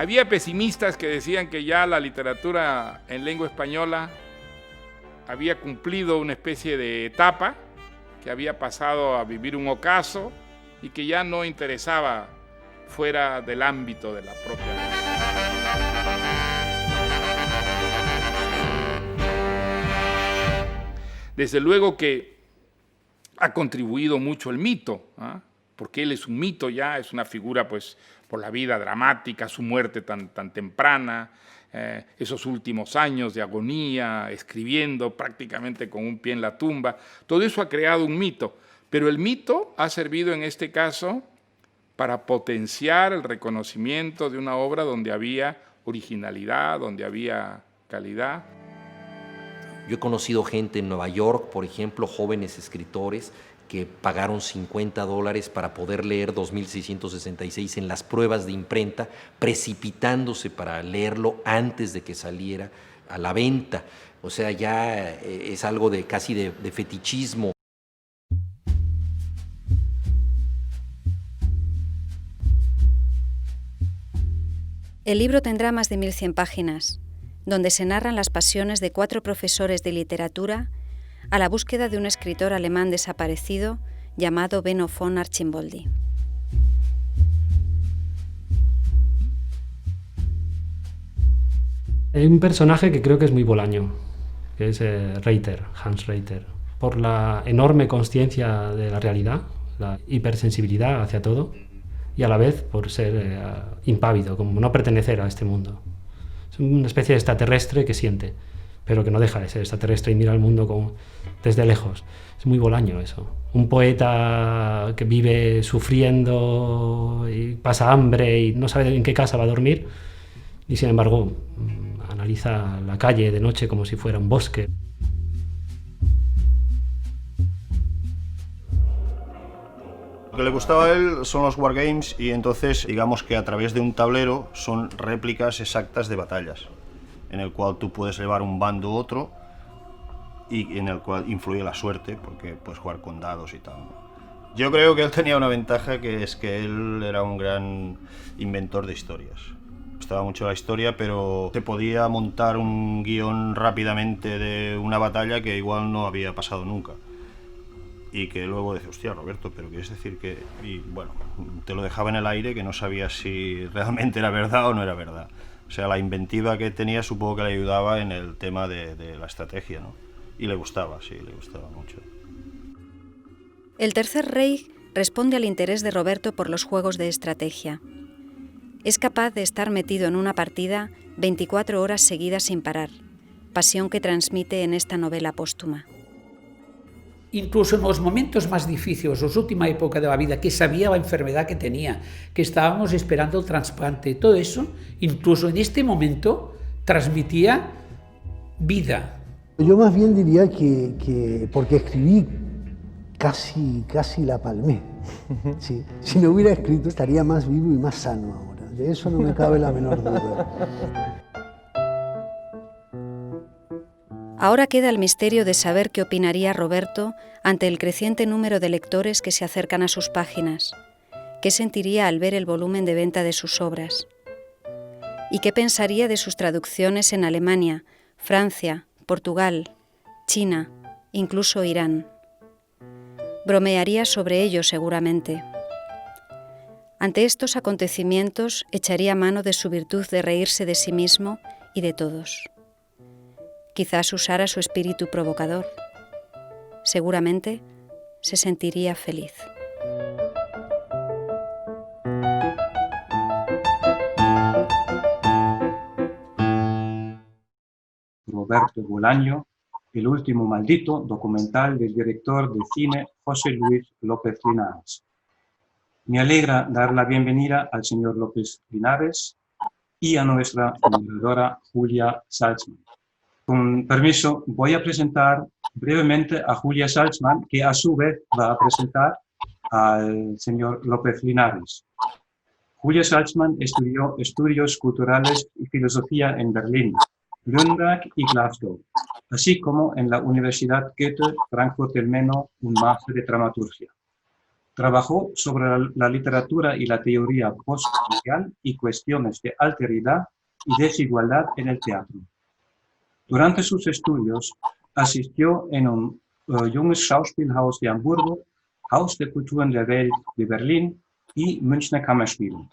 Había pesimistas que decían que ya la literatura en lengua española había cumplido una especie de etapa, que había pasado a vivir un ocaso y que ya no interesaba fuera del ámbito de la propia lengua. Desde luego que ha contribuido mucho el mito, ¿eh? Porque él es un mito ya, es una figura pues por la vida dramática, su muerte tan temprana, esos últimos años de agonía, escribiendo prácticamente con un pie en la tumba. Todo eso ha creado un mito, pero el mito ha servido en este caso para potenciar el reconocimiento de una obra donde había originalidad, donde había calidad. Yo he conocido gente en Nueva York, por ejemplo, jóvenes escritores que pagaron $50 para poder leer 2666 en las pruebas de imprenta, precipitándose para leerlo antes de que saliera a la venta. O sea, ya es algo de casi de fetichismo. El libro tendrá más de 1100 páginas, donde se narran las pasiones de 4 profesores de literatura a la búsqueda de un escritor alemán desaparecido llamado Benno von Archimboldi. Hay un personaje que creo que es muy Bolaño, que es Reiter, Hans Reiter, por la enorme consciencia de la realidad, la hipersensibilidad hacia todo, y a la vez por ser impávido, como no pertenecer a este mundo. Es una especie de extraterrestre que siente, pero que no deja de ser extraterrestre y mira al mundo desde lejos. Es muy Bolaño eso. Un poeta que vive sufriendo y pasa hambre y no sabe en qué casa va a dormir, y sin embargo analiza la calle de noche como si fuera un bosque. Lo que le gustaba a él son los wargames, y entonces digamos que a través de un tablero son réplicas exactas de batallas, en el cual tú puedes llevar un bando u otro y en el cual influye la suerte, porque puedes jugar con dados y tal. Yo creo que él tenía una ventaja, que es que él era un gran inventor de historias. Me gustaba mucho la historia, pero se podía montar un guión rápidamente de una batalla que igual no había pasado nunca. Y que luego decía, hostia, Roberto, pero quieres decir que... Y bueno, te lo dejaba en el aire, que no sabías si realmente era verdad o no era verdad. O sea, la inventiva que tenía supongo que le ayudaba en el tema de la estrategia, ¿no? Y le gustaba, sí, le gustaba mucho. El Tercer Reich responde al interés de Roberto por los juegos de estrategia. Es capaz de estar metido en una partida 24 horas seguidas sin parar, pasión que transmite en esta novela póstuma. Incluso en los momentos más difíciles, la última época de la vida, que sabía la enfermedad que tenía, que estábamos esperando el trasplante, todo eso, incluso en este momento, transmitía vida. Yo más bien diría que porque escribí casi la palmé. Sí. Si no hubiera escrito estaría más vivo y más sano ahora. De eso no me cabe la menor duda. Ahora queda el misterio de saber qué opinaría Roberto ante el creciente número de lectores que se acercan a sus páginas, qué sentiría al ver el volumen de venta de sus obras, y qué pensaría de sus traducciones en Alemania, Francia, Portugal, China, incluso Irán. Bromearía sobre ello seguramente. Ante estos acontecimientos echaría mano de su virtud de reírse de sí mismo y de todos. Quizás usara su espíritu provocador. Seguramente se sentiría feliz. Roberto Bolaño, El último maldito, documental del director de cine José Luis López Linares. Me alegra dar la bienvenida al señor López Linares y a nuestra moderadora Julia Salzman. Con permiso, voy a presentar brevemente a Julia Salzman, que a su vez va a presentar al señor López Linares. Julia Salzman estudió estudios culturales y filosofía en Berlín, Nürnberg y Glasgow, así como en la Universidad Goethe Frankfurt del Meno un máster de dramaturgia. Trabajó sobre la literatura y la teoría postsocial y cuestiones de alteridad y desigualdad en el teatro. Durante sus estudios asistió en un Junges Schauspielhaus de Hamburgo, Haus der Kulturen der Welt de Berlín y Münchner Kammerspiele.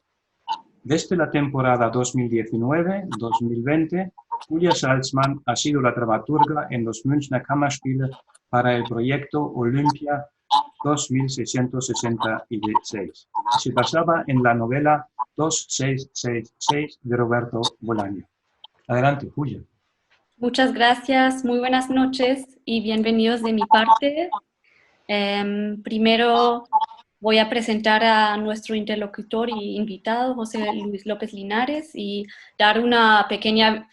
Desde la temporada 2019-2020, Julia Salzmann ha sido la dramaturga en los Münchner Kammerspiele para el proyecto Olympia 2666. Se basaba en la novela 2666 de Roberto Bolaño. Adelante, Julia. Muchas gracias, muy buenas noches y bienvenidos de mi parte. Primero voy a presentar a nuestro interlocutor y invitado, José Luis López Linares, y dar una pequeña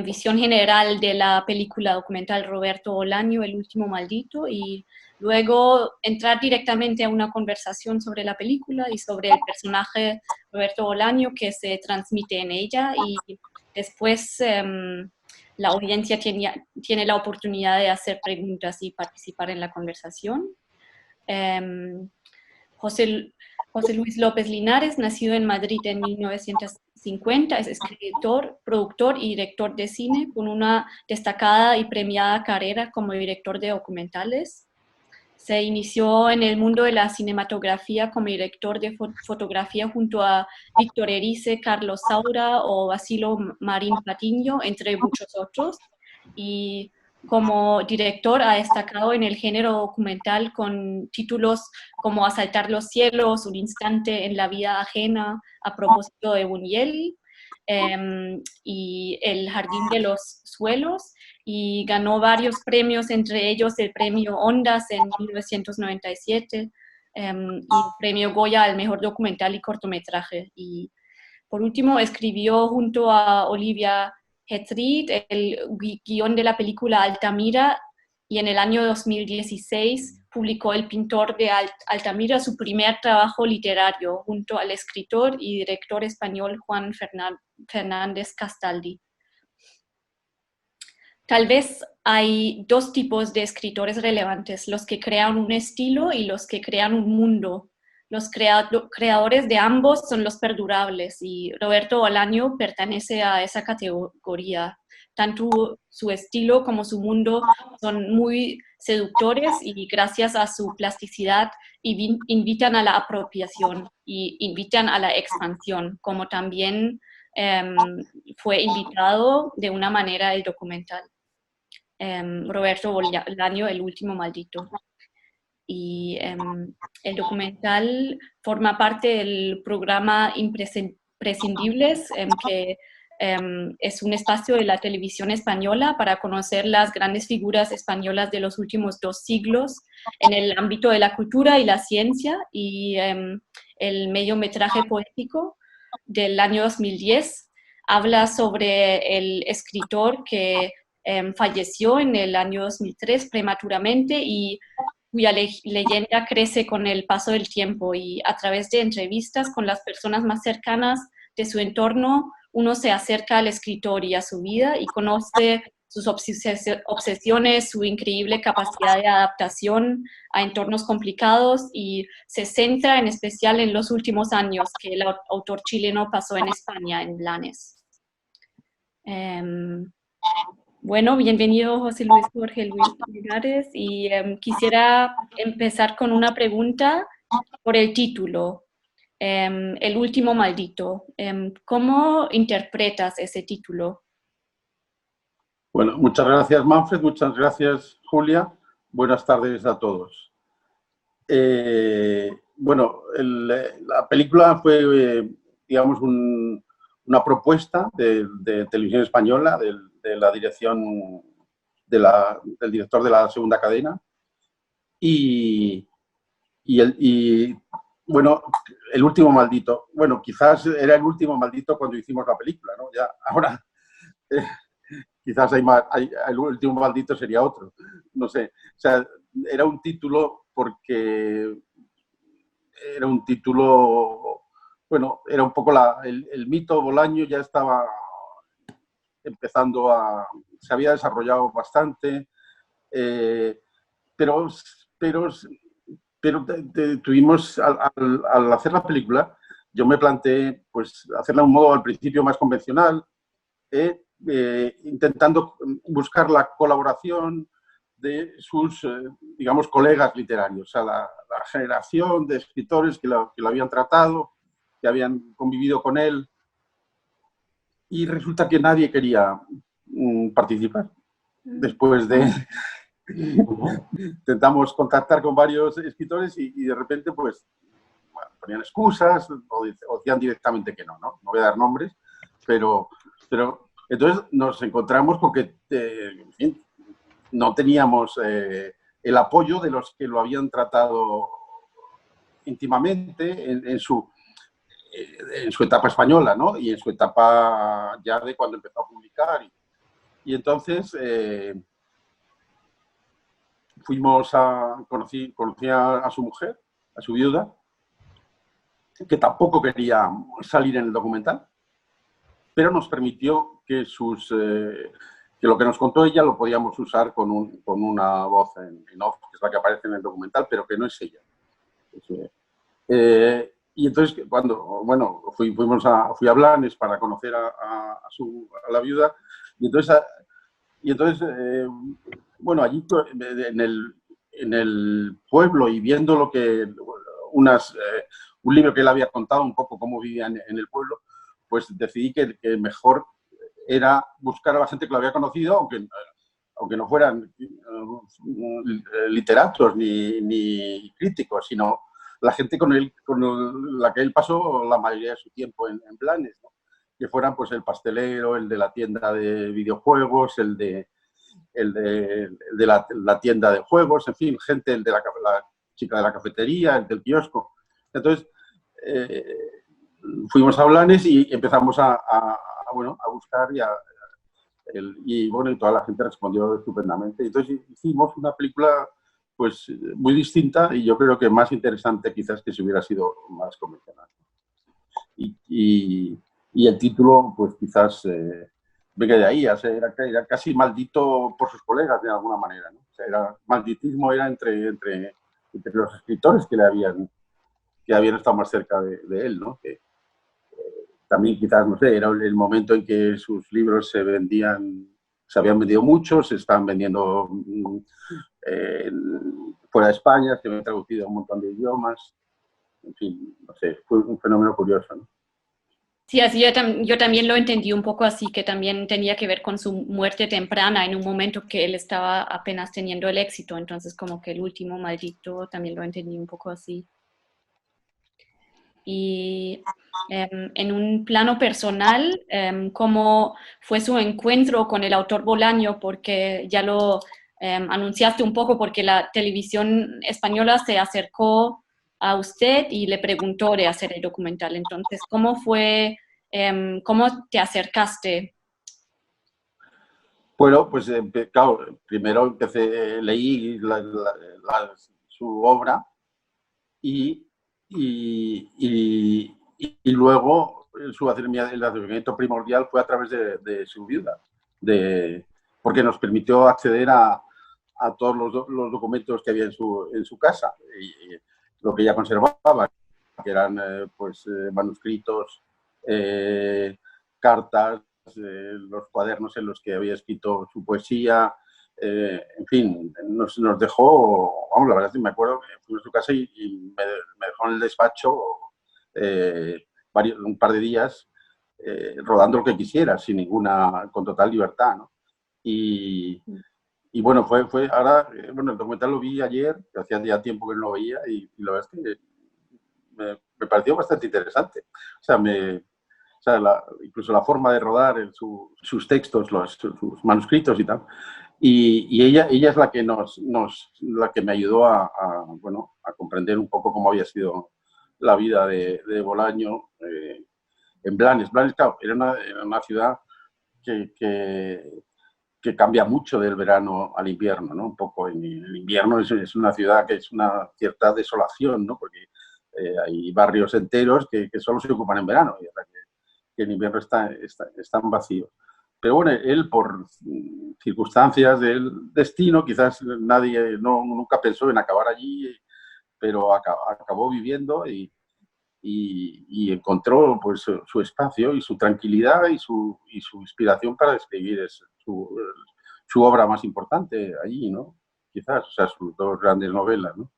visión general de la película documental Roberto Bolaño, El último maldito, y luego entrar directamente a una conversación sobre la película y sobre el personaje Roberto Bolaño que se transmite en ella, y después la audiencia tiene la oportunidad de hacer preguntas y participar en la conversación. José Luis López Linares, nacido en Madrid en 1950, es escritor, productor y director de cine con una destacada y premiada carrera como director de documentales. Se inició en el mundo de la cinematografía como director de fotografía junto a Víctor Erice, Carlos Saura o Basilo Marín Patiño, entre muchos otros. Y como director ha destacado en el género documental con títulos como Asaltar los cielos, Un instante en la vida ajena, A propósito de Buñuel, y El jardín de los suelos, y ganó varios premios, entre ellos el premio Ondas en 1997 y el premio Goya al mejor documental y cortometraje. Y por último escribió junto a Olivia Hetrid el guión de la película Altamira, y en el año 2016 publicó El pintor de Altamira, su primer trabajo literario, junto al escritor y director español Juan Fernández Castaldi. Tal vez hay dos tipos de escritores relevantes, los que crean un estilo y los que crean un mundo. Los creadores de ambos son los perdurables, y Roberto Bolaño pertenece a esa categoría. Tanto su estilo como su mundo son muy seductores y gracias a su plasticidad invitan a la apropiación y invitan a la expansión, como también fue invitado de una manera el documental Roberto Bolaño, El último maldito. Y el documental forma parte del programa Imprescindibles, que es un espacio de la televisión española para conocer las grandes figuras españolas de los últimos 2 siglos en el ámbito de la cultura y la ciencia, y el mediometraje poético del año 2010 habla sobre el escritor que falleció en el año 2003 prematuramente y cuya leyenda crece con el paso del tiempo, y a través de entrevistas con las personas más cercanas de su entorno, uno se acerca al escritor y a su vida y conoce sus obsesiones, su increíble capacidad de adaptación a entornos complicados, y se centra en especial en los últimos años que el autor chileno pasó en España, en Blanes. Bueno, bienvenido José Luis Jorge Luis Linares, y quisiera empezar con una pregunta por el título, El último maldito. ¿Cómo interpretas ese título? Bueno, muchas gracias Manfred, muchas gracias Julia, buenas tardes a todos. Bueno, la película fue, digamos, una propuesta de Televisión Española, de la dirección del director de la segunda cadena, y bueno, El último maldito. Bueno, quizás era el último maldito cuando hicimos la película, ¿no? Ya, ahora quizás el último maldito sería otro, no sé. O sea, era un título porque era un título, bueno, era un poco el mito Bolaño ya estaba empezando se había desarrollado bastante, pero pero tuvimos, al hacer la película, yo me planteé pues, hacerla de un modo al principio más convencional, intentando buscar la colaboración de sus, digamos, colegas literarios, o sea, la generación de escritores que lo habían tratado, que habían convivido con él, y resulta que nadie quería participar. Después de... Intentamos contactar con varios escritores y de repente, pues, bueno, ponían excusas o decían directamente que no voy a dar nombres, pero entonces nos encontramos con que, en fin, no teníamos el apoyo de los que lo habían tratado íntimamente en su etapa española, ¿no? Y en su etapa ya de cuando empezó a publicar. Y entonces conocí a su mujer, a su viuda, que tampoco quería salir en el documental, pero nos permitió que que lo que nos contó ella lo podíamos usar con una voz en off, que es la que aparece en el documental, pero que no es ella. Y entonces, fui a Blanes para conocer a la viuda, y entonces bueno, allí en el pueblo y viendo lo que un libro que él había contado un poco cómo vivían en el pueblo, pues decidí que mejor era buscar a la gente que lo había conocido, aunque no fueran literatos ni críticos, sino la gente con la que él pasó la mayoría de su tiempo en Blanes, ¿no? Que fueran pues el pastelero, el de la tienda de videojuegos, el de la tienda de juegos, en fin, gente, el de la chica de la cafetería, el del kiosco. Entonces, fuimos a Blanes y empezamos a buscar y toda la gente respondió estupendamente. Entonces hicimos una película pues muy distinta y yo creo que más interesante quizás que si hubiera sido más convencional. Y el título pues quizás venga de ahí, era casi maldito por sus colegas de alguna manera, ¿no? O sea, malditismo era entre los escritores que habían estado más cerca de él, ¿no? Que también quizás, no sé, era el momento en que sus libros se habían vendido mucho, se estaban vendiendo fuera de España, se habían traducido a un montón de idiomas, en fin, no sé, fue un fenómeno curioso, ¿no? Sí, así yo también lo entendí un poco así, que también tenía que ver con su muerte temprana en un momento que él estaba apenas teniendo el éxito, entonces como que el último maldito también lo entendí un poco así. Y en un plano personal, ¿cómo fue su encuentro con el autor Bolaño? Porque ya lo anunciaste un poco, porque la televisión española se acercó a usted y le preguntó de hacer el documental. Entonces, ¿cómo fue, cómo te acercaste? Bueno, pues claro, primero leí su obra y luego el acercamiento primordial fue a través de su viuda, porque nos permitió acceder a todos los documentos que había en su casa y lo que ella conservaba, que eran manuscritos, cartas, los cuadernos en los que había escrito su poesía, en fin, nos dejó, vamos, la verdad es que me acuerdo que fuimos a su casa y me dejó en el despacho un par de días rodando lo que quisiera, con total libertad, ¿no? Y bueno, ahora, el documental lo vi ayer, que hacía ya tiempo que no lo veía, y la verdad es que me pareció bastante interesante. O sea, incluso la forma de rodar sus textos, sus manuscritos y tal. Y ella es la que la que me ayudó a comprender un poco cómo había sido la vida de Bolaño en Blanes. Blanes, claro, era una ciudad que cambia mucho del verano al invierno, ¿no? Un poco en el invierno es una ciudad que es una cierta desolación, ¿no? Porque hay barrios enteros que solo se ocupan en verano y que en invierno están vacíos. Pero bueno, él por circunstancias del destino, quizás nadie nunca pensó en acabar allí pero acabó viviendo y encontró pues su espacio y su tranquilidad y su inspiración para escribir su obra más importante allí, ¿no? Quizás, o sea, sus dos grandes novelas, ¿no?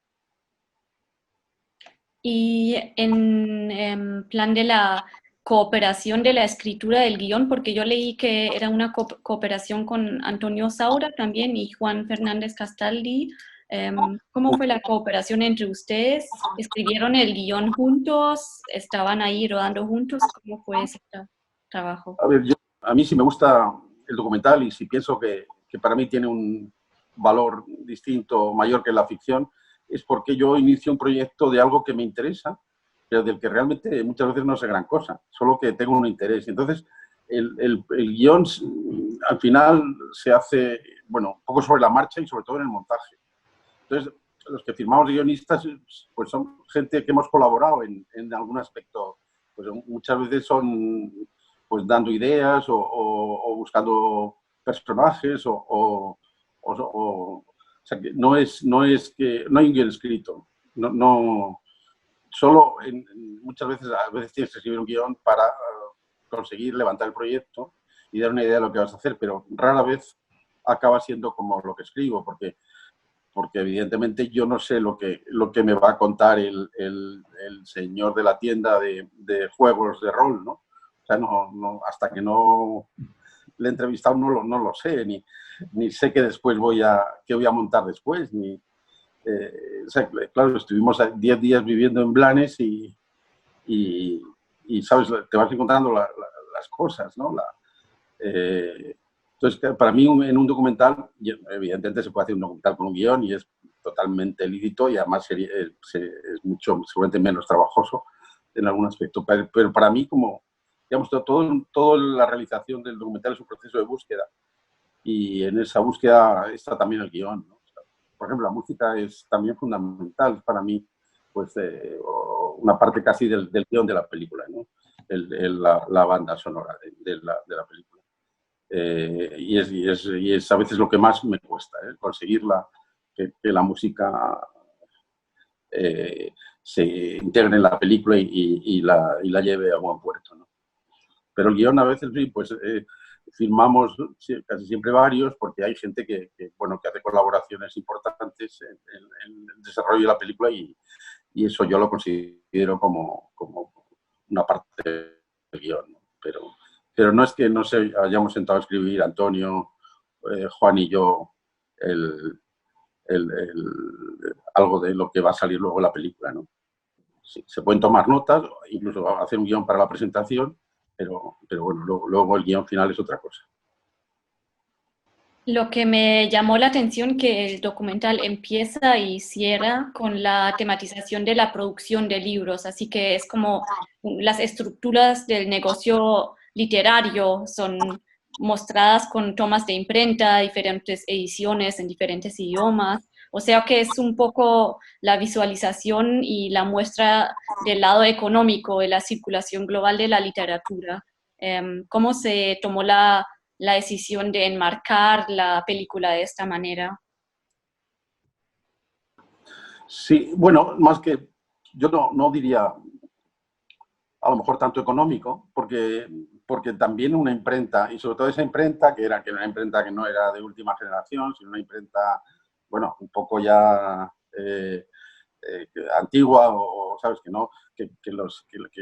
Y en plan de la cooperación de la escritura del guión, porque yo leí que era una cooperación con Antonio Saura también y Juan Fernández Castaldi. ¿Cómo fue la cooperación entre ustedes? ¿Escribieron el guión juntos? ¿Estaban ahí rodando juntos? ¿Cómo fue ese trabajo? A ver, a mí sí me gusta el documental y sí pienso que para mí tiene un valor distinto, mayor que la ficción, es porque yo inicio un proyecto de algo que me interesa, pero del que realmente muchas veces no sé gran cosa, solo que tengo un interés. Entonces, el guión al final se hace, bueno, un poco sobre la marcha y sobre todo en el montaje. Entonces, los que firmamos guionistas, pues son gente que hemos colaborado en algún aspecto. Pues muchas veces son pues dando ideas o buscando personajes o sea, que no hay un guión escrito. Solo muchas veces, a veces tienes que escribir un guión para conseguir levantar el proyecto y dar una idea de lo que vas a hacer, pero rara vez acaba siendo como lo que escribo, porque evidentemente yo no sé lo que me va a contar el señor de la tienda de juegos de rol, ¿no? O sea, hasta que no le he entrevistado no lo sé, ni sé que después qué voy a montar después, o sea, claro, estuvimos 10 días viviendo en Blanes y sabes, te vas encontrando las cosas, ¿no? Entonces, para mí, en un documental, evidentemente se puede hacer un documental con un guión y es totalmente lícito y además es seguramente menos trabajoso en algún aspecto. Pero para mí, como, digamos, toda la realización del documental es un proceso de búsqueda y en esa búsqueda está también el guión, ¿no? O sea, por ejemplo, la música es también fundamental para mí, pues una parte casi del guión de la película, ¿no? La banda sonora de la película. Y es a veces lo que más me cuesta, conseguir que la música se integre en la película y la lleve a buen puerto, ¿no? Pero el guión a veces sí, pues firmamos casi siempre varios porque hay gente que hace colaboraciones importantes en el desarrollo de la película y eso yo lo considero como una parte del guión, ¿no? Pero no es que no se hayamos sentado a escribir Antonio, Juan y yo algo de lo que va a salir luego en la película, ¿no? Sí, se pueden tomar notas, incluso hacer un guión para la presentación, pero bueno, luego el guión final es otra cosa. Lo que me llamó la atención que el documental empieza y cierra con la tematización de la producción de libros, así que es como las estructuras del negocio literario son mostradas con tomas de imprenta, diferentes ediciones en diferentes idiomas, o sea que es un poco la visualización y la muestra del lado económico de la circulación global de la literatura. ¿Cómo se tomó la decisión de enmarcar la película de esta manera? Sí, bueno, más que yo no diría a lo mejor tanto económico, porque también una imprenta, y sobre todo esa imprenta, que era una imprenta que no era de última generación, sino una imprenta, bueno, un poco ya antigua, o sabes que no, que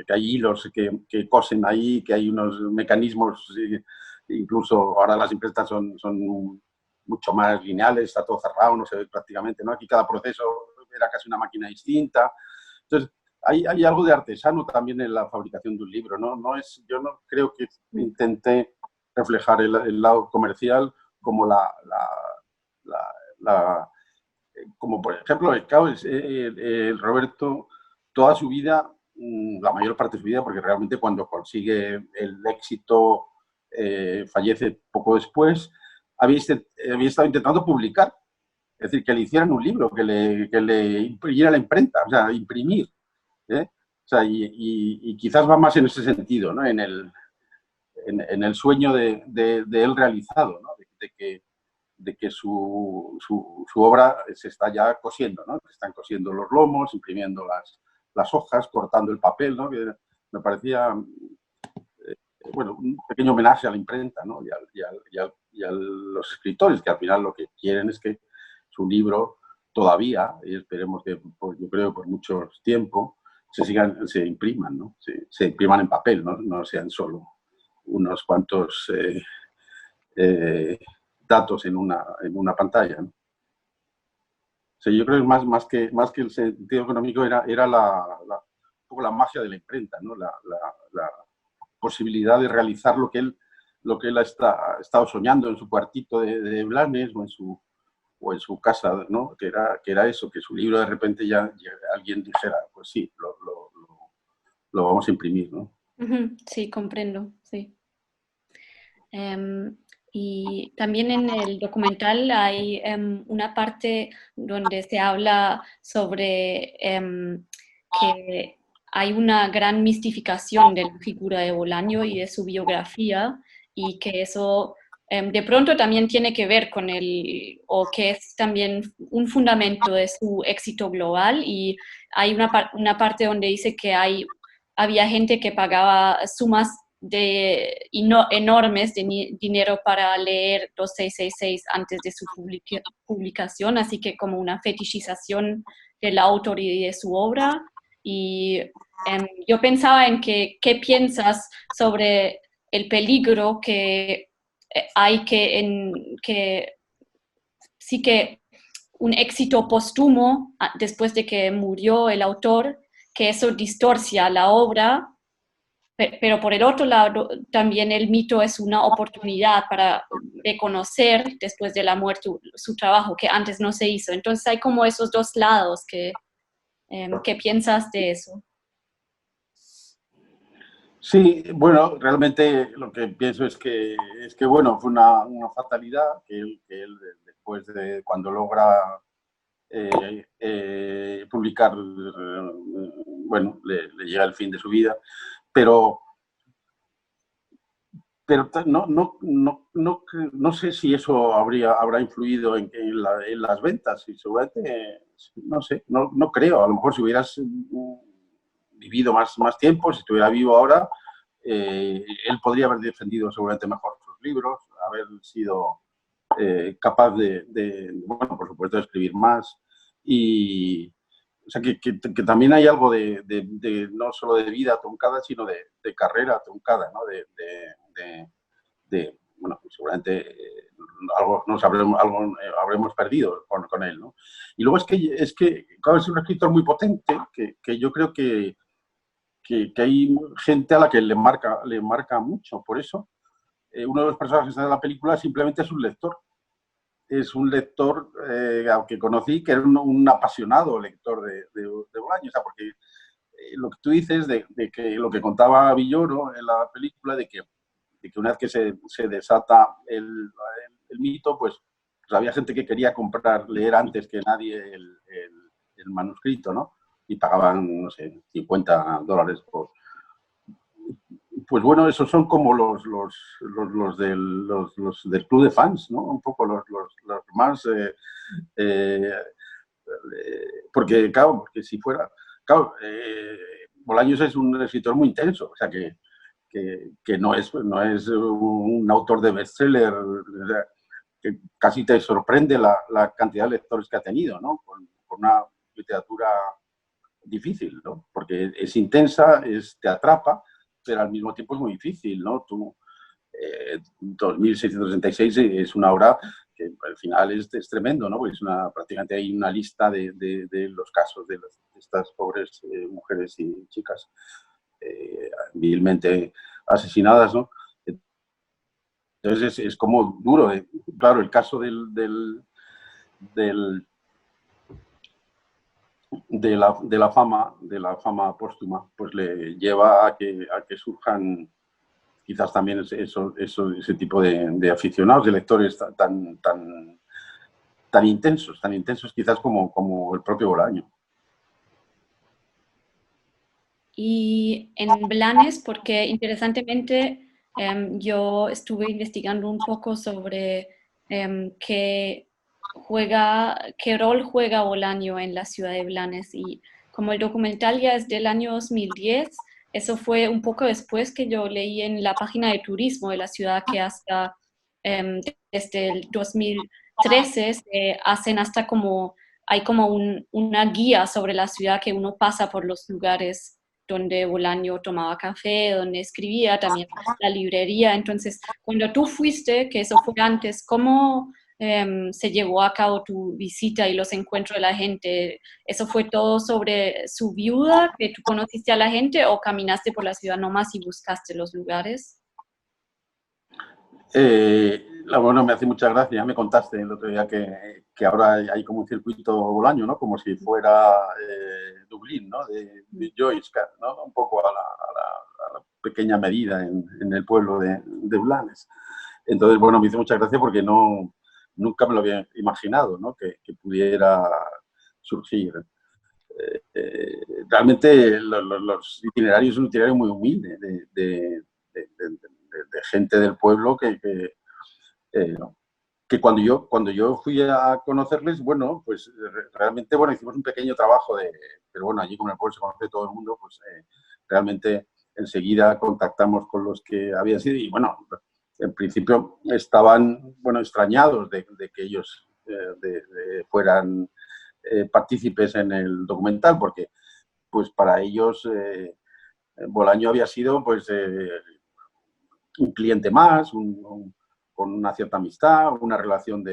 hay hilos que cosen ahí, que hay unos mecanismos, incluso ahora las imprentas son mucho más lineales, está todo cerrado, no se ve prácticamente, ¿no? Aquí cada proceso era casi una máquina distinta. Entonces, hay algo de artesano también en la fabricación de un libro, ¿no? Yo no creo que intenté reflejar el lado comercial como como por ejemplo, el Roberto, toda su vida, la mayor parte de su vida, porque realmente cuando consigue el éxito fallece poco después, había estado intentando publicar, es decir, que le hicieran un libro, que le imprimiera la imprenta, o sea, imprimir. O sea, y quizás va más en ese sentido, ¿no? En el sueño de él realizado, ¿no? de que su obra se está ya cosiendo, ¿no? Están cosiendo los lomos, imprimiendo las hojas, cortando el papel, ¿no? Que me parecía, bueno, un pequeño homenaje a la imprenta, ¿no? Y a los escritores, que al final lo que quieren es que su libro todavía, y esperemos que, yo creo, por mucho tiempo, se impriman, ¿no? Se impriman en papel, no sean solo unos cuantos datos en una pantalla, ¿no? O sea, yo creo que más que el sentido económico era un poco la magia de la imprenta, ¿no? La posibilidad de realizar lo que él ha estado soñando en su cuartito de Blanes o en su casa, ¿no? Que era eso, que su libro de repente ya alguien dijera, pues sí, lo vamos a imprimir, ¿no? Sí, comprendo, sí. Y también en el documental hay una parte donde se habla sobre que hay una gran mistificación de la figura de Bolaño y de su biografía, y que eso de pronto también tiene que ver con o que es también un fundamento de su éxito global. Y hay una parte donde dice que había gente que pagaba sumas enormes de dinero para leer 2666 antes de su publicación, así que como una fetichización del autor y de su obra. Y yo pensaba en qué piensas sobre el peligro que hay que sí que un éxito póstumo después de que murió el autor, que eso distorsia la obra. Pero por el otro lado, también el mito es una oportunidad para reconocer después de la muerte su trabajo, que antes no se hizo. Entonces hay como esos dos lados. ¿Qué piensas de eso? Sí, bueno, realmente lo que pienso es que bueno, fue una fatalidad que él después de cuando logra publicar, bueno, le llega el fin de su vida, pero no sé si eso habrá influido en las ventas, y seguramente, no sé, no creo. A lo mejor si hubieras vivido más tiempo, si estuviera vivo ahora, él podría haber defendido seguramente mejor sus libros, haber sido capaz bueno, por supuesto, de escribir más. Y, o sea, que también hay algo de no solo de vida truncada, sino de carrera truncada, ¿no? Bueno, pues seguramente algo habremos perdido con él, ¿no? Y luego es que claro, es un escritor muy potente, que yo creo que hay gente a la que le marca mucho. Por eso, uno de los personajes de la película simplemente es un lector. Es un lector que conocí, que era un apasionado lector de Bolaño. O sea, porque lo que tú dices de que lo que contaba Villoro en la película, de que una vez que se desata el mito, pues había gente que quería leer antes que nadie el manuscrito, ¿no? Y pagaban, no sé, $50 por... Pues bueno, esos son como los del club de fans, ¿no? Un poco los más... porque, claro, porque si fuera... Claro, Bolaños es un escritor muy intenso, o sea que no es un autor de bestseller, o sea, que casi te sorprende la cantidad de lectores que ha tenido, ¿no? Con una literatura difícil, ¿no? Porque es intensa, te atrapa, pero al mismo tiempo es muy difícil, ¿no? 2666 es una obra que al final es tremendo, ¿no? Porque prácticamente hay una lista de los casos de estas pobres mujeres y chicas vilmente asesinadas, ¿no? Entonces es como duro. Claro, el caso de la fama póstuma, pues le lleva a que surjan quizás también ese tipo de aficionados, de lectores tan intensos quizás como el propio Bolaño. Y en Blanes, porque interesantemente yo estuve investigando un poco sobre qué rol juega Bolaño en la ciudad de Blanes. Y como el documental ya es del año 2010, eso fue un poco después que yo leí en la página de turismo de la ciudad que hasta desde el 2013 se hacen hasta como, hay como una guía sobre la ciudad que uno pasa por los lugares donde Bolaño tomaba café, donde escribía, también la librería. Entonces, cuando tú fuiste, que eso fue antes, ¿cómo se llevó a cabo tu visita y los encuentros de la gente? ¿Eso fue todo sobre su viuda, que tú conociste a la gente, o caminaste por la ciudad nomás y buscaste los lugares? Bueno, me hace mucha gracia, ya me contaste el otro día que ahora hay como un circuito Bolaño, ¿no? Como si fuera Dublín, ¿no? De Joyce, ¿no? Un poco a la pequeña medida en el pueblo de Blanes. Entonces, bueno, me hizo mucha gracia porque nunca me lo había imaginado, ¿no? Que pudiera surgir. Realmente los itinerarios es un itinerario muy humilde de gente del pueblo que cuando yo fui a conocerles, bueno, pues realmente, bueno, hicimos un pequeño trabajo pero bueno, allí como en el pueblo se conoce todo el mundo, pues realmente enseguida contactamos con los que habían sido y bueno, en principio estaban, bueno, extrañados de que ellos fueran partícipes en el documental, porque pues para ellos Bolaño había sido pues un cliente más, con una cierta amistad, una relación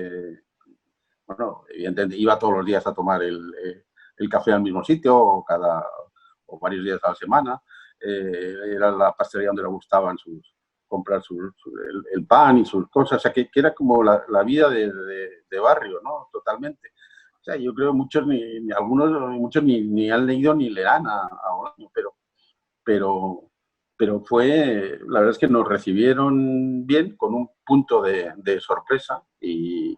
bueno, evidentemente iba todos los días a tomar el café al mismo sitio o varios días a la semana. Era la pastelería donde le gustaban comprar el pan y sus cosas, o sea, que era como la vida de barrio, ¿no? Totalmente. O sea, yo creo que muchos ni han leído ni leerán a Bolaño, pero la verdad es que nos recibieron bien, con un punto de sorpresa y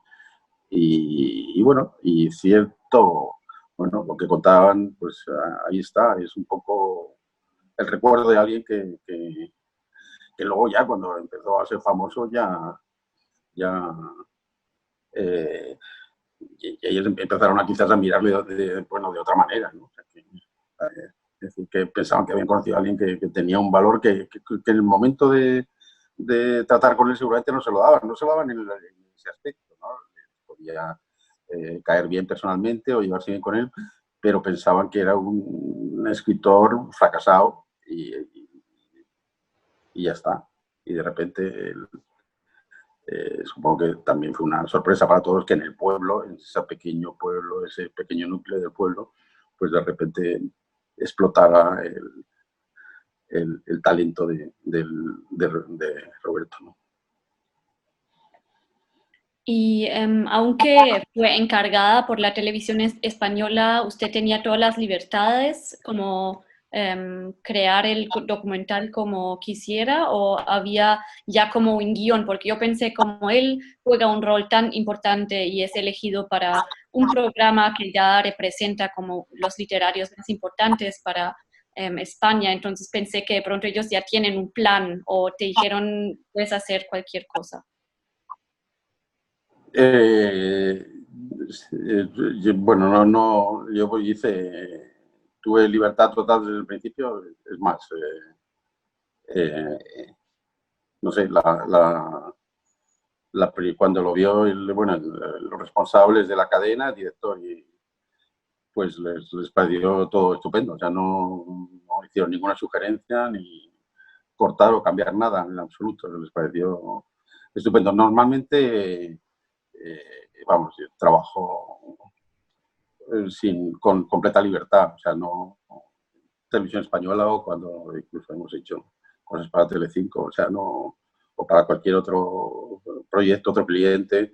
bueno, y cierto, bueno, lo que contaban, pues ahí está, es un poco el recuerdo de alguien que luego ya cuando empezó a ser famoso ya y ellos empezaron quizás a mirarle de otra manera, ¿no? O sea, es decir, que pensaban que habían conocido a alguien que tenía un valor que en el momento de tratar con él seguramente no se lo daban en ese aspecto, ¿no? Podía caer bien personalmente o llevarse bien con él, pero pensaban que era un escritor fracasado y ya está. Y de repente supongo que también fue una sorpresa para todos que en el pueblo, en ese pequeño pueblo, ese pequeño núcleo del pueblo, pues de repente explotara el talento de Roberto, ¿no? Y aunque fue encargada por la televisión española, ¿usted tenía todas las libertades como crear el documental como quisiera, o había ya como un guión? Porque yo pensé, como él juega un rol tan importante y es elegido para un programa que ya representa como los literarios más importantes para España, entonces pensé que de pronto ellos ya tienen un plan o te dijeron, puedes hacer cualquier cosa. Bueno, yo tuve libertad total desde el principio, es más, no sé, cuando lo vio los responsables de la cadena, el director, pues les pareció todo estupendo, o sea, no hicieron ninguna sugerencia ni cortar o cambiar nada en absoluto, les pareció estupendo. Normalmente, vamos, yo trabajo con completa libertad, o sea, no televisión española o cuando incluso hemos hecho cosas para Telecinco, o sea, no, o para cualquier otro proyecto, otro cliente,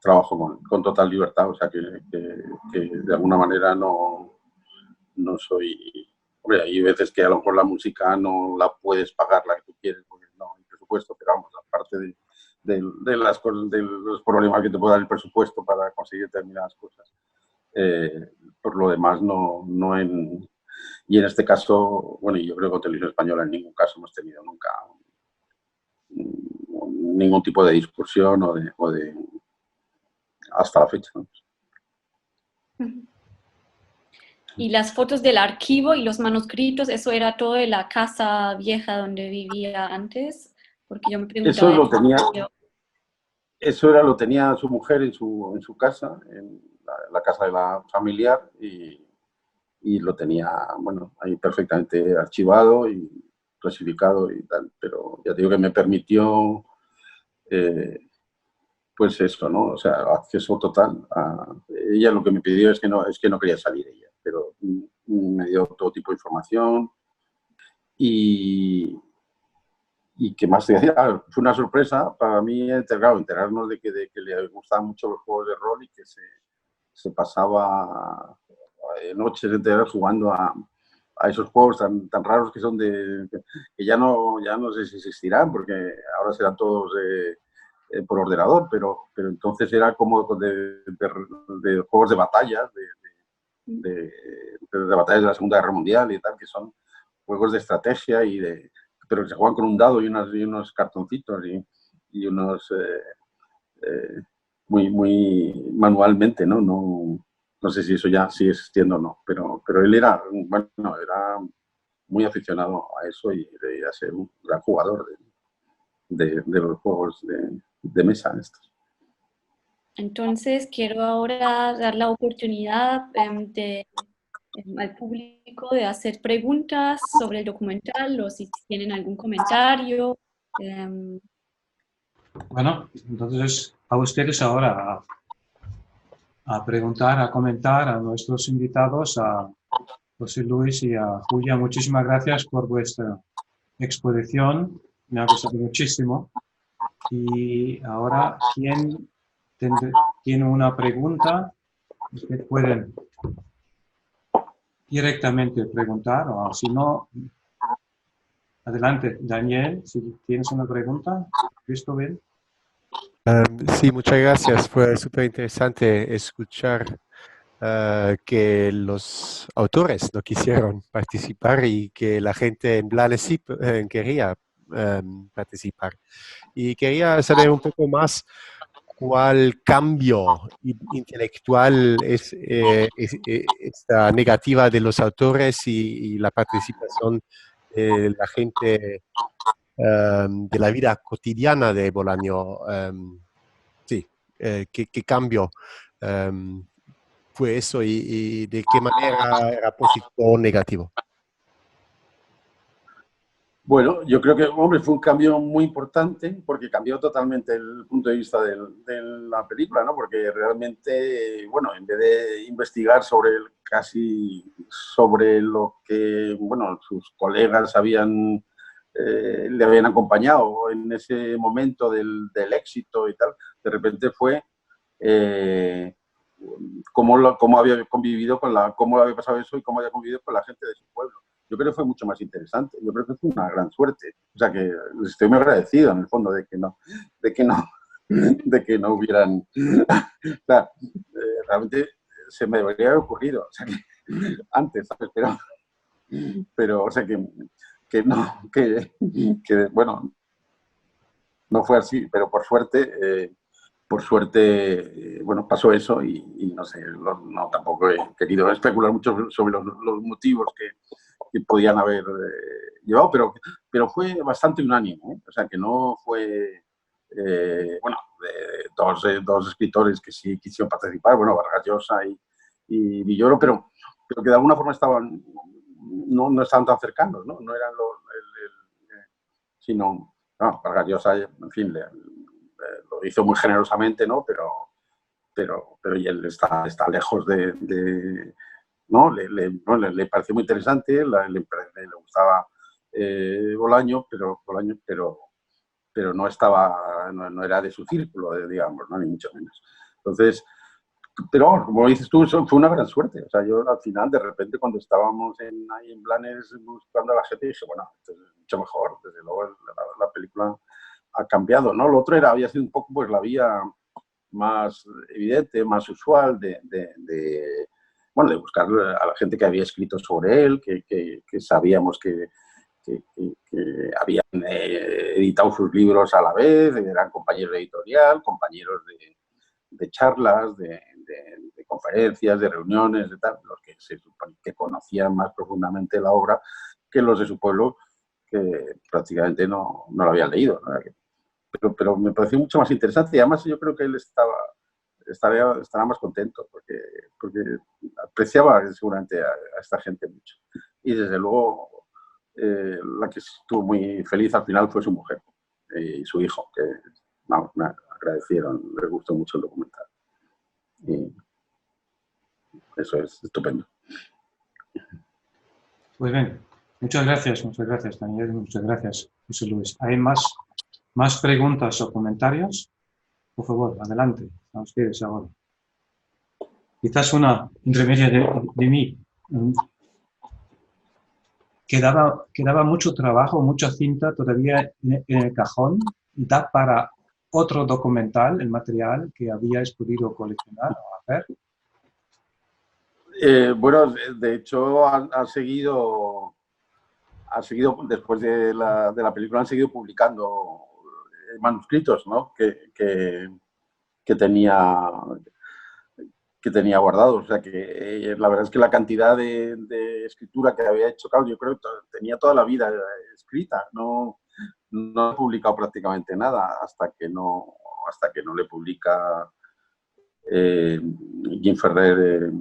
trabajo con total libertad, o sea, que de alguna manera no soy... Hombre, hay veces que a lo mejor la música no la puedes pagar la que tú quieres, porque no hay presupuesto, pero vamos, aparte de los problemas que te puede dar el presupuesto para conseguir determinadas cosas. Por lo demás, y en este caso, bueno, yo creo que con Televisión Española en ningún caso hemos tenido nunca ningún tipo de discusión hasta la fecha, ¿no? Y las fotos del archivo y los manuscritos, ¿eso era todo de la casa vieja donde vivía antes? Porque yo me preguntaba... Eso lo tenía su mujer en su casa, en la casa de la familiar, y lo tenía, bueno, ahí perfectamente archivado y clasificado y tal. Pero ya digo que me permitió, pues eso, ¿no? O sea, acceso total. Ella lo que me pidió es que no quería salir ella, pero me dio todo tipo de información y qué más te decía, fue una sorpresa para mí, claro, enterarnos de que le gustaban mucho los juegos de rol y que se pasaba noches enteras jugando a esos juegos tan raros que son que ya no sé si existirán, porque ahora serán todos por ordenador, pero entonces era como de juegos de batallas, de batallas de la Segunda Guerra Mundial y tal, que son juegos de estrategia pero que se juegan con un dado y unos cartoncitos y unos muy manualmente, ¿no? No sé si eso ya sigue existiendo o no, pero él era muy aficionado a eso y a ser un gran jugador de los juegos de mesa estos. Entonces, quiero ahora dar la oportunidad al público de hacer preguntas sobre el documental o si tienen algún comentario. Bueno, entonces a ustedes ahora a preguntar, a comentar a nuestros invitados, a José Luis y a Julia. Muchísimas gracias por vuestra exposición, me ha gustado muchísimo. Y ahora, ¿quién tiene una pregunta? Ustedes pueden directamente preguntar, o si no, adelante, Daniel, si tienes una pregunta. ¿Visto bien? Sí, muchas gracias. Fue súper interesante escuchar que los autores no quisieron participar y que la gente en Blanes sí quería participar. Y quería saber un poco más cuál cambio intelectual es esta negativa de los autores y la participación de la gente de la vida cotidiana de Bolaño. ¿Qué cambio fue eso y de qué manera era positivo o negativo? Bueno, yo creo que, hombre, fue un cambio muy importante porque cambió totalmente el punto de vista de la película, ¿no? Porque realmente, bueno, en vez de investigar sobre lo que, bueno, sus colegas le habían acompañado en ese momento del éxito y tal, de repente fue cómo había convivido cómo había pasado eso y cómo había convivido con la gente de su pueblo. Yo creo que fue mucho más interesante. Yo creo que fue una gran suerte. O sea, que les estoy muy agradecido, en el fondo, de que no hubieran... O sea, realmente se me debería haber ocurrido. O sea, que antes, ¿sabes? Pero o sea, bueno, no fue así, pero por suerte, bueno, pasó eso y no sé, tampoco he querido especular mucho sobre los motivos que podían haber llevado, pero fue bastante unánime, ¿eh? O sea, que no fue, bueno, dos escritores que sí quisieron participar, bueno, Vargas Llosa y Villoro, pero que de alguna forma no estaban tan cercanos, ¿no? No eran sino, no, Vargas Llosa, en fin, lo hizo muy generosamente, ¿no? Pero y él está lejos ¿no? Le pareció muy interesante, le gustaba Bolaño, pero no era de su círculo, digamos, ¿no? Ni mucho menos. Entonces, pero como dices tú, eso fue una gran suerte. O sea, yo al final, de repente, cuando estábamos ahí en Blanes buscando a la gente, dije, bueno, esto es mucho mejor. Desde luego, la película ha cambiado, ¿no? Lo otro había sido un poco pues la vía más evidente, más usual de buscar a la gente que había escrito sobre él, que sabíamos que que habían editado sus libros a la vez, eran compañeros de editorial, compañeros de charlas, de conferencias, de reuniones, de tal, los que se supone que conocían más profundamente la obra que los de su pueblo, que prácticamente no lo habían leído, ¿no? Pero me pareció mucho más interesante y además yo creo que él estará más contento porque apreciaba seguramente a esta gente mucho. Y desde luego la que estuvo muy feliz al final fue su mujer y su hijo, que vamos, me agradecieron, les gustó mucho el documental. Y eso es estupendo. Pues bien, muchas gracias, Daniel, muchas gracias, José Luis. ¿Hay más preguntas o comentarios? Por favor, adelante, a ustedes ahora. Quizás una intermedia de mí. Quedaba mucho trabajo, mucha cinta todavía en el cajón. ¿Da para otro documental, el material que habíais podido coleccionar o hacer? Bueno, de hecho han seguido, después de la película, han seguido publicando manuscritos, ¿no? que tenía guardados. O sea que la verdad es que la cantidad de escritura que había hecho, claro, yo creo que tenía toda la vida escrita. No he publicado prácticamente nada hasta que no le publica Jim Ferrer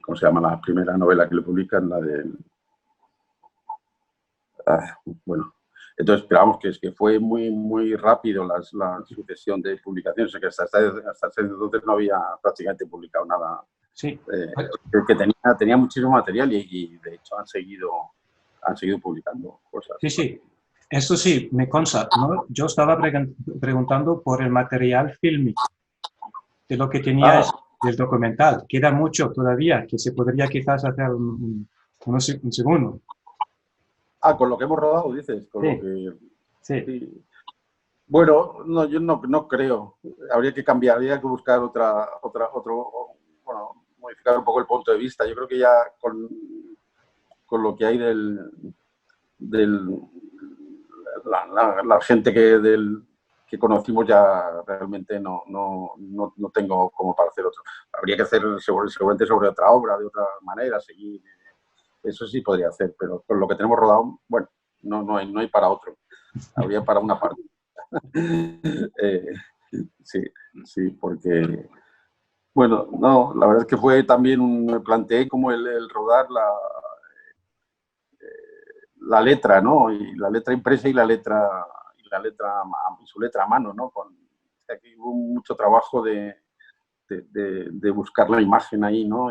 ¿cómo se llama? La primera novela que le publican, la de... bueno, entonces esperamos que fue muy rápido la sucesión de publicaciones, o sea que hasta ese entonces no había prácticamente publicado nada. Sí. Que tenía muchísimo material y de hecho han seguido publicando cosas. Sí. Eso sí, me consta, ¿no? Yo estaba preguntando por el material fílmico, de lo que tenías del documental. Queda mucho todavía, que se podría quizás hacer un segundo. Con lo que hemos rodado, dices. Sí. Bueno, no, yo no creo. Habría que cambiar, habría que buscar otro, modificar un poco el punto de vista. Yo creo que ya con lo que hay la gente que conocimos ya realmente no tengo como para hacer otro. Habría que hacer seguramente sobre otra obra, de otra manera, seguir. Eso sí podría hacer, pero con lo que tenemos rodado, bueno, no hay para otro. Habría para una parte. Sí, porque... Bueno, no, la verdad es que fue también me planteé como el rodar la letra, ¿no? Y la letra impresa y su letra a mano, ¿no? Aquí hubo mucho trabajo de buscar la imagen ahí, ¿no?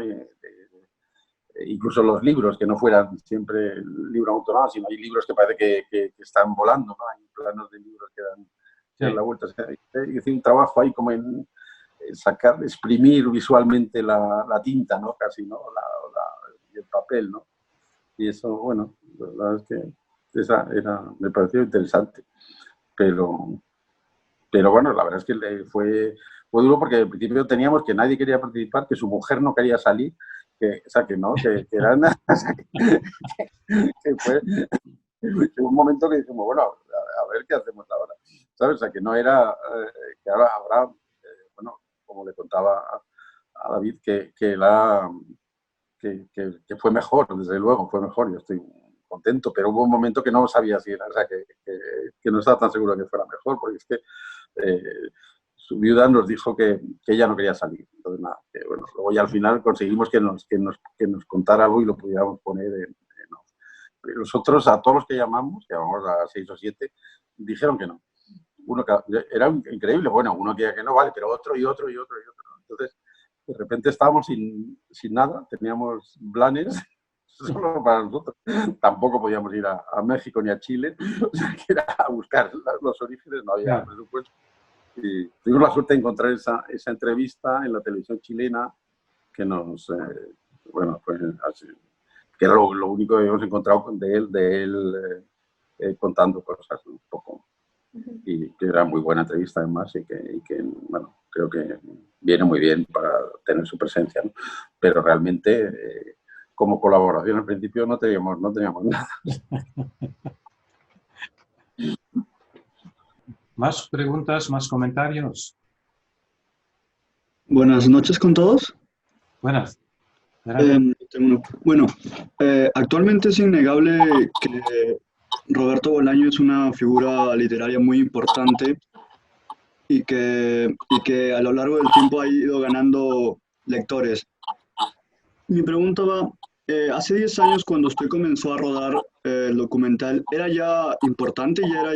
Incluso los libros, que no fueran siempre el libro autonómico, sino hay libros que parece que están volando, ¿no? Hay planos de libros que dan la vuelta. O sea, hice un trabajo ahí como en exprimir visualmente la tinta, ¿no? Casi, ¿no? Y el papel, ¿no? Y eso, bueno, la verdad es que me pareció interesante. Pero bueno, la verdad es que fue duro porque al principio teníamos que nadie quería participar, que su mujer no quería salir, que fue un momento que dijimos, bueno, a ver qué hacemos ahora, ¿sabes? O sea, que no era, que ahora habrá, bueno, como le contaba a David, que fue mejor, desde luego, fue mejor, yo estoy contento, pero hubo un momento que no sabía si era, o sea, que no estaba tan seguro de que fuera mejor, porque es que su viuda nos dijo que ella no quería salir. Entonces, nada, bueno, luego ya al final conseguimos que nos contara algo y lo pudiéramos poner Los otros, a todos los que llamamos a 6 o 7, dijeron que no. Era increíble, bueno, uno quería que no, vale, pero otro y otro. Entonces, de repente estábamos sin nada, teníamos planes solo para nosotros. Tampoco podíamos ir a México ni a Chile, o sea, que era a buscar los orígenes, no había presupuesto. Y tuvimos la suerte de encontrar esa entrevista en la televisión chilena que bueno, pues así, que era lo único que hemos encontrado de él contando cosas, ¿no? Un poco. Y que era muy buena entrevista además y que bueno, creo que viene muy bien para tener su presencia, ¿no? Pero realmente como colaboración al principio no teníamos nada. ¿Más preguntas, más comentarios? Buenas noches con todos. Buenas. Bueno, actualmente es innegable que Roberto Bolaño es una figura literaria muy importante y que a lo largo del tiempo ha ido ganando lectores. Mi pregunta va, hace 10 años cuando usted comenzó a rodar el documental, ¿era ya importante? Ya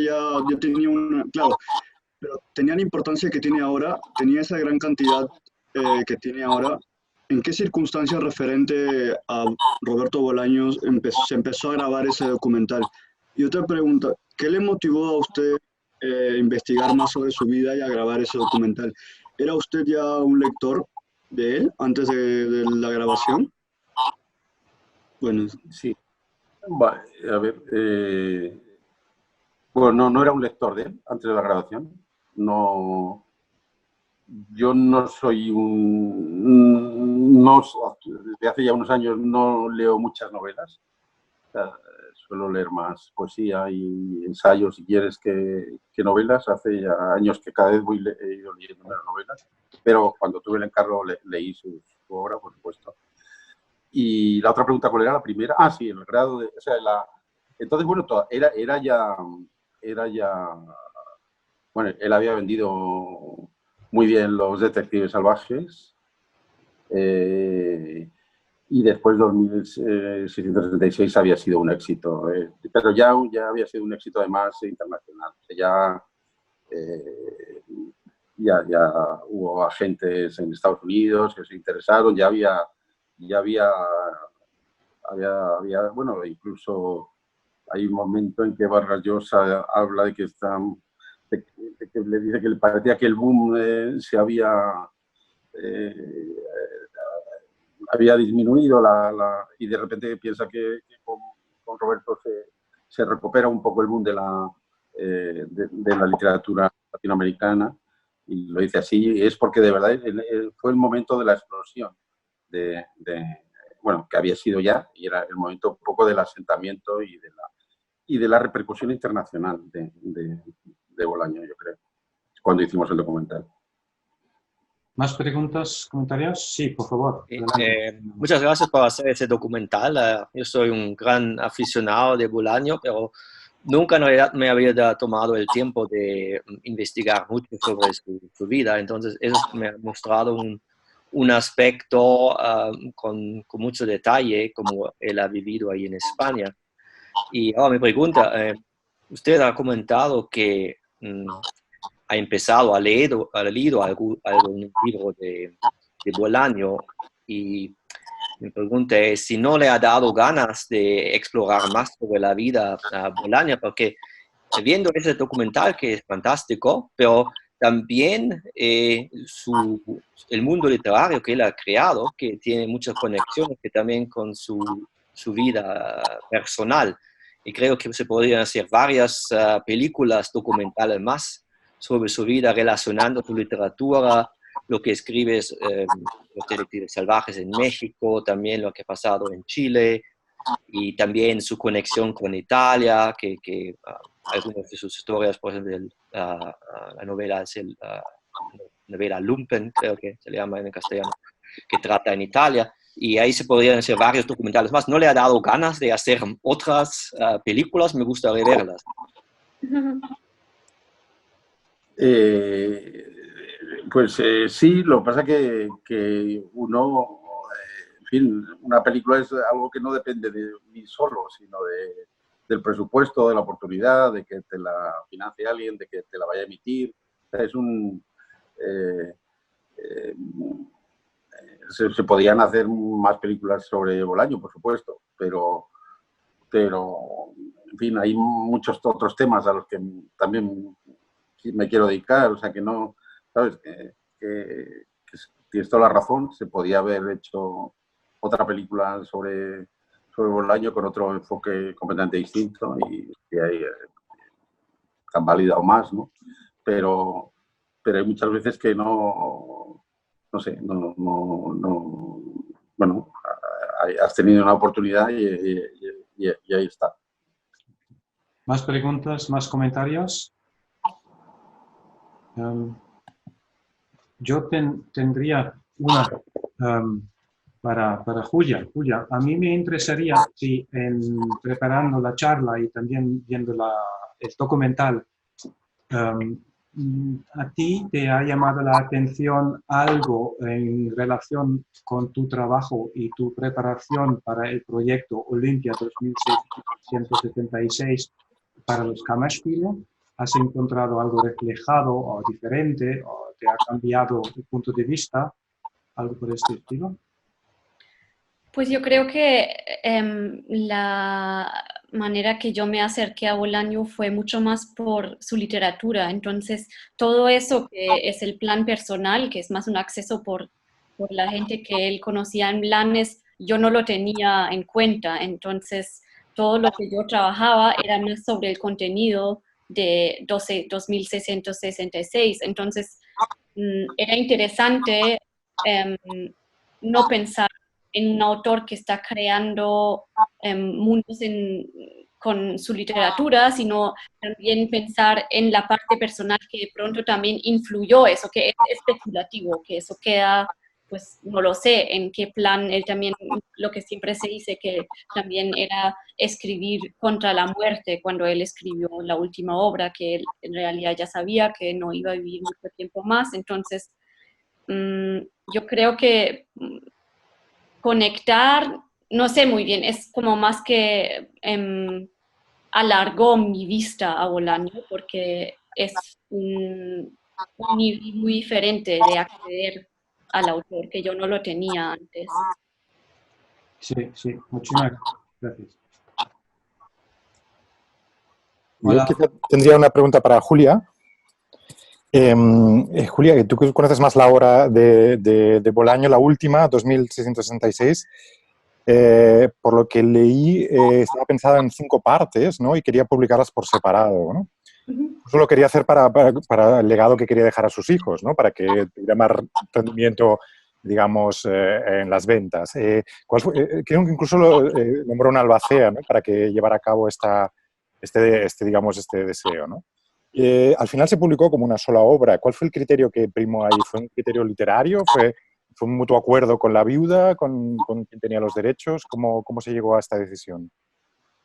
tenía claro, pero tenía la importancia que tiene ahora, tenía esa gran cantidad que tiene ahora. ¿En qué circunstancias referente a Roberto Bolaños se empezó a grabar ese documental? Y otra pregunta, ¿qué le motivó a usted investigar más sobre su vida y a grabar ese documental? ¿Era usted ya un lector de él antes de la grabación? Bueno, sí. Vale, a ver, bueno, no era un lector de él antes de la grabación. No, yo no soy desde hace ya unos años no leo muchas novelas. Suelo leer más poesía y ensayos, si quieres, que novelas. Hace ya años que cada vez he ido leyendo menos novelas, pero cuando tuve el encargo leí su obra, por supuesto. Y la otra pregunta, ¿cuál era la primera? Ah, sí, el grado de... O sea, entonces, bueno, era ya... Bueno, él había vendido muy bien Los Detectives Salvajes, y después 2666 había sido un éxito, pero ya había sido un éxito además internacional. Ya hubo agentes en Estados Unidos que se interesaron, ya había bueno, incluso hay un momento en que Vargas Llosa habla de que que le dice que le parecía que el boom se había disminuido y de repente piensa que con Roberto se recupera un poco el boom de la literatura latinoamericana, y lo dice así, es porque de verdad fue el momento de la explosión bueno, que había sido ya, y era el momento un poco del asentamiento y de la repercusión internacional de Bolaño, yo creo, cuando hicimos el documental. ¿Más preguntas, comentarios? Sí, por favor. Muchas gracias por hacer ese documental. Yo soy un gran aficionado de Bolaño, pero nunca me había tomado el tiempo de investigar mucho sobre su vida. Entonces, eso me ha mostrado un aspecto con mucho detalle, como él ha vivido ahí en España. Y ahora me pregunta, usted ha comentado que ha empezado a leer algún libro de Bolaño, y mi pregunta es si no le ha dado ganas de explorar más sobre la vida a Bolaño, porque viendo ese documental, que es fantástico, pero también el mundo literario que él ha creado, que tiene muchas conexiones que también con su vida personal. Y creo que se podrían hacer varias películas documentales más sobre su vida, relacionando su literatura, lo que escribes, Los Detectives Salvajes en México, también lo que ha pasado en Chile, y también su conexión con Italia, que algunas de sus historias, por ejemplo, la novela es novela Lumpen, creo que se le llama en castellano, que trata en Italia, y ahí se podrían hacer varios documentales más. ¿No le ha dado ganas de hacer otras películas? Me gustaría verlas. Pues sí, lo que pasa es que uno, en fin, una película es algo que no depende de mí solo, sino del presupuesto, de la oportunidad, de que te la financie alguien, de que te la vaya a emitir. O sea, se podían hacer más películas sobre Bolaño, por supuesto, pero en fin, hay muchos otros temas a los que también me quiero dedicar, o sea que no, ¿sabes? Que tienes toda la razón, se podía haber hecho otra película sobre Bolaño con otro enfoque completamente distinto y ahí han validado más, ¿no? Pero hay muchas veces que no sé, bueno, has tenido una oportunidad y ahí está. ¿Más preguntas, más comentarios? Yo tendría una para Julia. Julia, a mí me interesaría si preparando la charla y también viendo el documental, ¿a ti te ha llamado la atención algo en relación con tu trabajo y tu preparación para el proyecto Olimpia 2676 para los Kammerspiele? ¿Has encontrado algo reflejado o diferente o te ha cambiado tu punto de vista? ¿Algo por este estilo? Pues yo creo que la manera que yo me acerqué a Bolaño fue mucho más por su literatura. Entonces, todo eso que es el plan personal, que es más un acceso por la gente que él conocía en Blanes, yo no lo tenía en cuenta. Entonces, todo lo que yo trabajaba era más sobre el contenido de 2666. Entonces, era interesante no pensar en un autor que está creando mundos con su literatura, sino también pensar en la parte personal que de pronto también influyó eso, que es especulativo, que eso queda, pues no lo sé, en qué plan él también, lo que siempre se dice, que también era escribir contra la muerte cuando él escribió la última obra, que él en realidad ya sabía que no iba a vivir mucho tiempo más. Entonces, yo creo que conectar, no sé muy bien, es como más que alargó mi vista a Bolaño, porque es un nivel muy diferente de acceder al autor, que yo no lo tenía antes. Sí, muchísimas gracias. Yo quizá tendría una pregunta para Julia. Julia, tú conoces más la obra de Bolaño, la última, 2666. Por lo que leí, estaba pensada en 5 partes, ¿no? Y quería publicarlas por separado, ¿no? Eso lo quería hacer para el legado que quería dejar a sus hijos, ¿no? Para que tuviera más rendimiento, digamos, en las ventas. Creo que incluso nombró una albacea, ¿no? Para que llevara a cabo este deseo, ¿no? Al final se publicó como una sola obra. ¿Cuál fue el criterio que primó ahí? ¿Fue un criterio literario? ¿Fue un mutuo acuerdo con la viuda, con quien tenía los derechos? ¿Cómo se llegó a esta decisión?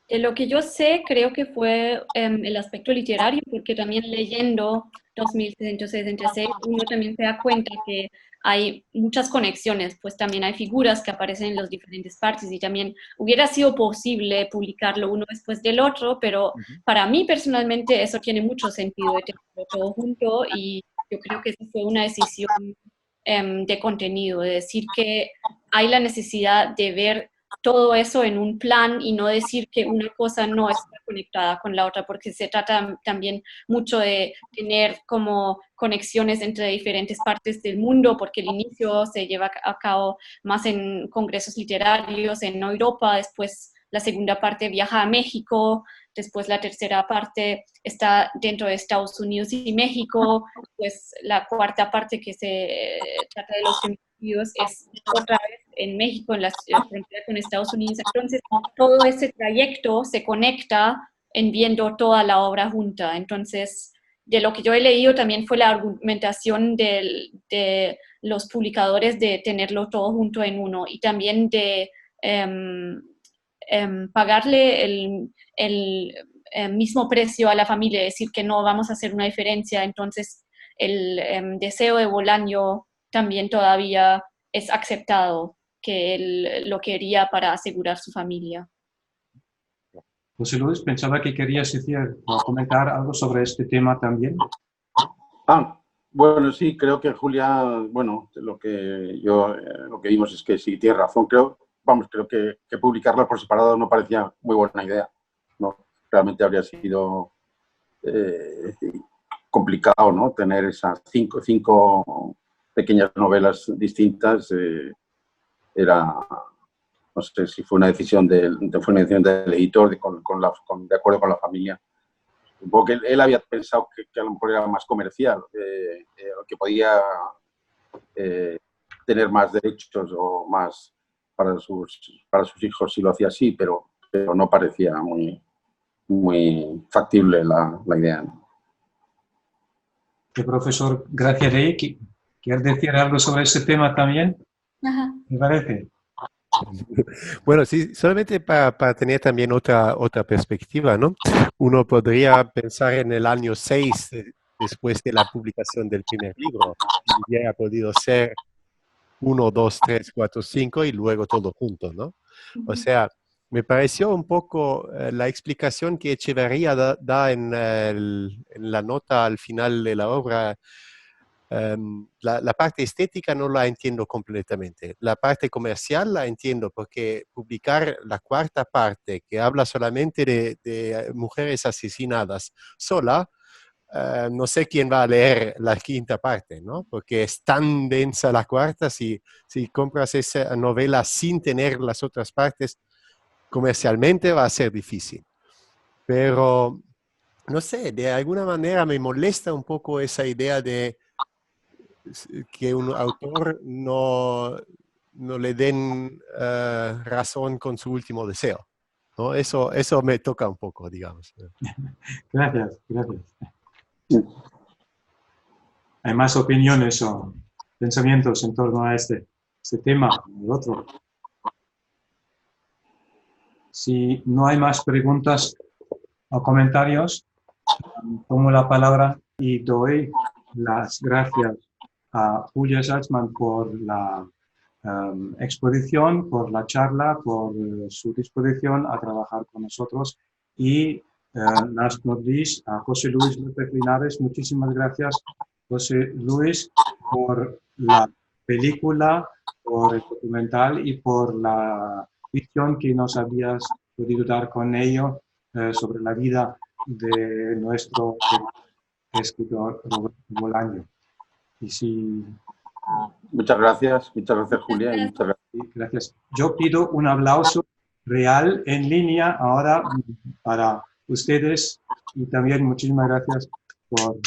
De lo que yo sé, creo que fue el aspecto literario, porque también leyendo 2666, uno también se da cuenta que hay muchas conexiones, pues también hay figuras que aparecen en las diferentes partes y también hubiera sido posible publicarlo uno después del otro, pero para mí personalmente eso tiene mucho sentido de tenerlo todo junto y yo creo que eso fue una decisión de contenido, de decir que hay la necesidad de ver todo eso en un plan y no decir que una cosa no está conectada con la otra, porque se trata también mucho de tener como conexiones entre diferentes partes del mundo, porque el inicio se lleva a cabo más en congresos literarios en Europa, después la segunda parte viaja a México, después la tercera parte está dentro de Estados Unidos y México, pues la cuarta parte que se trata de los femicidios es otra vez en México, en la frontera con Estados Unidos. Entonces, todo ese trayecto se conecta en viendo toda la obra junta. Entonces, de lo que yo he leído también fue la argumentación de los publicadores de tenerlo todo junto en uno y también de pagarle el mismo precio a la familia, decir que no vamos a hacer una diferencia. Entonces, el deseo de Bolaño también todavía es aceptado, que él lo quería para asegurar su familia. José Luis, pensaba que querías decir o comentar algo sobre este tema también. Bueno, sí, creo que Julia, bueno, lo que vimos es que sí, tiene razón. Creo que publicarla por separado no parecía muy buena idea, ¿no? Realmente habría sido complicado, ¿no? Tener esas cinco pequeñas novelas distintas. No sé si fue una decisión del editor de acuerdo con la familia. Supongo que él había pensado que a lo mejor era más comercial, que podía tener más derechos o más sus hijos si lo hacía así, pero no parecía muy factible la idea, ¿no? El profesor Graciarey, ¿quieres decir algo sobre ese tema también? Ajá. ¿Me parece? Bueno, sí, solamente para tener también otra perspectiva, ¿no? Uno podría pensar en el año 6 después de la publicación del primer libro, y hubiera podido ser 1, 2, 3, 4, 5 y luego todo junto, ¿no? O sea, me pareció un poco la explicación que Echeverría da en la nota al final de la obra. La parte estética no la entiendo completamente. La parte comercial la entiendo porque publicar la cuarta parte que habla solamente de mujeres asesinadas sola, no sé quién va a leer la quinta parte, ¿no? Porque es tan densa la cuarta, si compras esa novela sin tener las otras partes, comercialmente va a ser difícil. Pero, no sé, de alguna manera me molesta un poco esa idea de que un autor no le den razón con su último deseo, ¿no? Eso me toca un poco, digamos. Gracias. Hay más opiniones o pensamientos en torno a este tema, el otro. Si no hay más preguntas o comentarios, tomo la palabra y doy las gracias a Julia Salzman por la exposición, por la charla, por su disposición a trabajar con nosotros, y last not least a José Luis López Linares. Muchísimas gracias, José Luis, por la película, por el documental y por la visión que nos habías podido dar con ello sobre la vida de nuestro escritor Roberto Bolaño. Y si... Muchas gracias Julia. Y muchas gracias. Yo pido un aplauso real en línea ahora para ustedes, y también muchísimas gracias por...